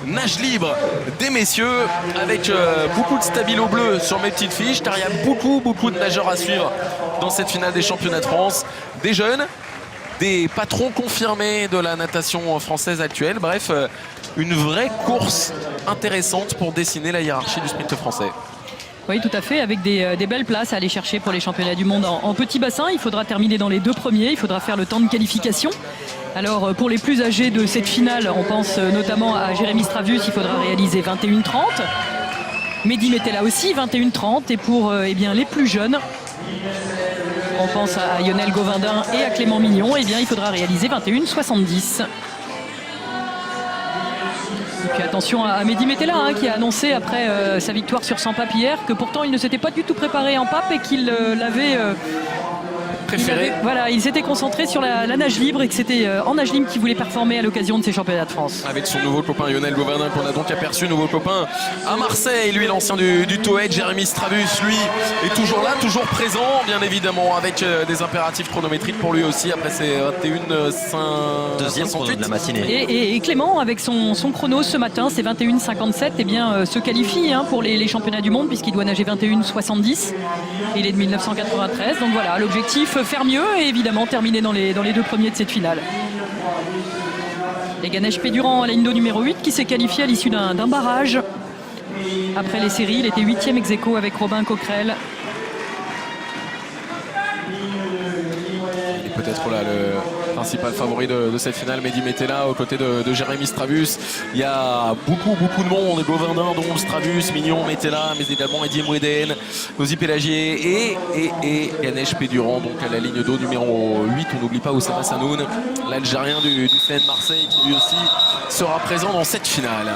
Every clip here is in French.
nage libre des messieurs avec beaucoup de stabilo bleu sur mes petites fiches, car il y a beaucoup de nageurs à suivre dans cette finale des championnats de France. Des jeunes, des patrons confirmés de la natation française actuelle. Bref, une vraie course intéressante pour dessiner la hiérarchie du sprint français. Oui, tout à fait, avec des belles places à aller chercher pour les championnats du monde en petit bassin. Il faudra terminer dans les 2 premiers, il faudra faire le temps de qualification. Alors, pour les plus âgés de cette finale, on pense notamment à Jérémy Stravius, il faudra réaliser 21,30. Mehdi Metella aussi, 21,30. Et pour eh bien, les plus jeunes, on pense à Lionel Govindin et à Clément Mignon, eh bien, il faudra réaliser 21,70. Et puis attention à Mehdi Metella qui a annoncé après sa victoire sur 100 papes hier que pourtant il ne s'était pas du tout préparé en pape et qu'il l'avait préféré. Voilà, il s'était concentré sur la nage libre et que c'était en nage libre qu'il voulait performer à l'occasion de ces championnats de France. Avec son nouveau copain Lionel Govindin qu'on a donc aperçu, nouveau copain à Marseille, lui l'ancien du Toed. Jérémy Stravius, lui, est toujours là, toujours présent, bien évidemment, avec des impératifs chronométriques pour lui aussi après ses 21,5. Deuxième chrono de la matinée. Et Clément, avec son chrono ce matin, c'est 21,57, eh bien, se qualifie pour les championnats du monde puisqu'il doit nager 21,70. Il est de 1993, donc voilà, l'objectif faire mieux et évidemment terminer dans les 2 premiers de cette finale. Et Ganesh Pédurand à la ligne d'eau numéro 8 qui s'est qualifié à l'issue d'un barrage. Après les séries, il était 8e ex aequo avec Robin Coquerel. Il est peut-être là le principal favori de cette finale, Mehdi Metella aux côtés de Jérémy Stravius. Il y a beaucoup de monde, Govindin, dont Stravius, Mignon, Metella, mais également Eddie Moueden, Nosy Pélagier et Ganesh Pédurand, donc à la ligne d'eau numéro 8. On n'oublie pas Oussama Sanoun, l'Algérien du CN Marseille, qui lui aussi sera présent dans cette finale.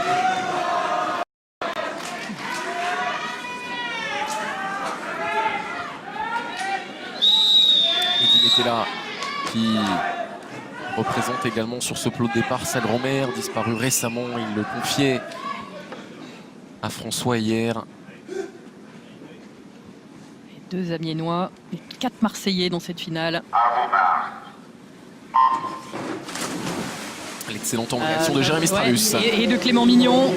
Mehdi Metella qui représente également sur ce plot de départ sa grand-mère, disparue récemment, il le confiait à François hier. 2 Amiénois et 4 Marseillais dans cette finale. L'excellente réaction de Jérémy Stravius. Et de Clément Mignon.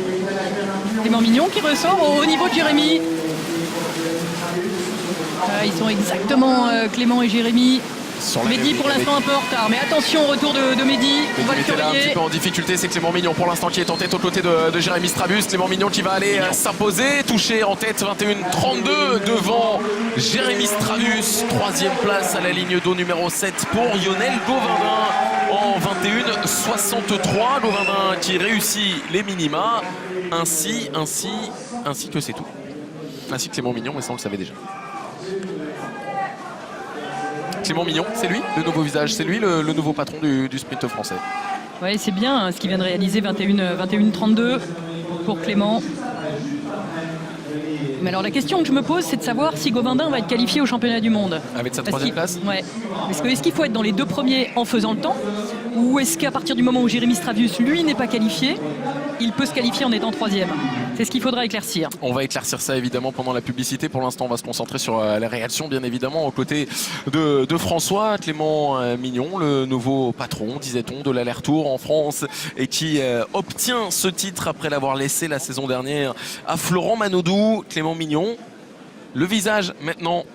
Clément Mignon qui ressort au niveau de Jérémy. Ils sont exactement Clément et Jérémy. Mehdi pour l'instant un peu en retard, mais attention au retour de Mehdi. On va le surveiller. Un petit peu en difficulté, c'est Clément Mignon pour l'instant qui est en tête aux côtés de Jérémy Stravius. Clément Mignon qui va aller s'imposer, toucher en tête 21,32 devant Jérémy Stravius. 3e place à la ligne d'eau numéro 7 pour Lionel Govindin en 21,63. Govindin qui réussit les minima, ainsi que c'est tout. Ainsi que Clément Mignon, mais ça on le savait déjà. Clément Mignon, c'est lui le nouveau visage, c'est lui le nouveau patron du sprint français. Oui, c'est bien ce qu'il vient de réaliser, 21,32 pour Clément. Mais alors la question que je me pose, c'est de savoir si Govindin va être qualifié au championnat du monde. Avec sa 3e place. Ouais. Est-ce qu'il faut être dans les 2 premiers en faisant le temps, ou est-ce qu'à partir du moment où Jérémy Stravius, lui, n'est pas qualifié, il peut se qualifier en étant 3e? C'est ce qu'il faudra éclaircir. On va éclaircir ça évidemment pendant la publicité. Pour l'instant, on va se concentrer sur la réaction, bien évidemment, aux côtés de François. Clément Mignon, le nouveau patron, disait-on, de l'aller-retour en France et qui obtient ce titre après l'avoir laissé la saison dernière à Florent Manodou. Clément Mignon, le visage maintenant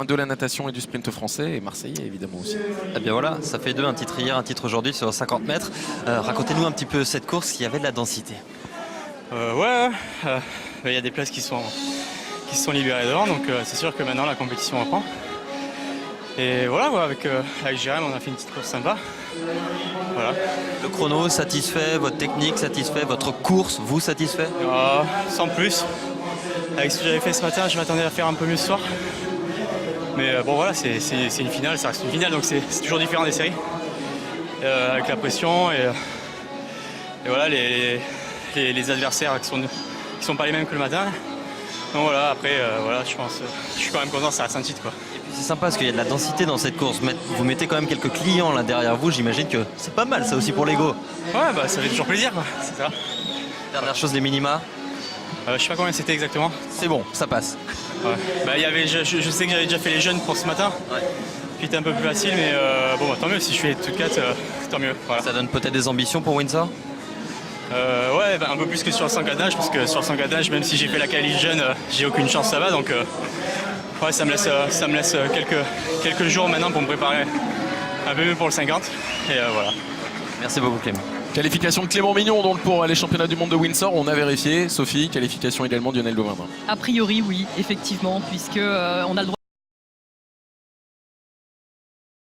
de la natation et du sprint français, et marseillais évidemment aussi. Eh bien voilà, ça fait 2, un titre hier, un titre aujourd'hui sur 50 mètres. Racontez-nous un petit peu cette course, il y avait de la densité. Il y a des places qui se sont libérées devant, donc c'est sûr que maintenant la compétition reprend. Et voilà, avec Jérém, on a fait une petite course sympa. Voilà. Le chrono satisfait, votre technique satisfait, votre course vous satisfait? Sans plus. Avec ce que j'avais fait ce matin, je m'attendais à faire un peu mieux ce soir. Mais bon voilà, c'est une finale, ça reste une finale, donc c'est toujours différent des séries. Avec la pression et voilà, les adversaires qui sont pas les mêmes que le matin. Donc voilà, après, je suis quand même content, ça reste un titre, quoi. Et puis c'est sympa parce qu'il y a de la densité dans cette course. Vous mettez quand même quelques clients là derrière vous, j'imagine que c'est pas mal ça aussi pour l'ego. Ouais, bah ça fait toujours plaisir, quoi. C'est ça. Dernière chose, les minima. Je sais pas combien c'était exactement. C'est bon, ça passe. Ouais. Bah, je sais que j'avais déjà fait les jeunes pour ce matin. Ouais. Puis c'était un peu plus facile, mais bon, bah, tant mieux. Si je fais tout 4, tant mieux. Voilà. Ça donne peut-être des ambitions pour Windsor? Ouais, un peu plus que sur le 100 cadenage, parce que sur le 100 cadenage, même si j'ai fait la qualif jeune, j'ai aucune chance là-bas. Donc ouais, ça me laisse quelques jours maintenant pour me préparer un peu mieux pour le 50. Et voilà. Merci beaucoup Clément. Qualification de Clément Mignon donc pour les championnats du monde de Windsor. On a vérifié. Sophie, qualification également de Lionel Dauvin. A priori, oui, effectivement, puisque on a le droit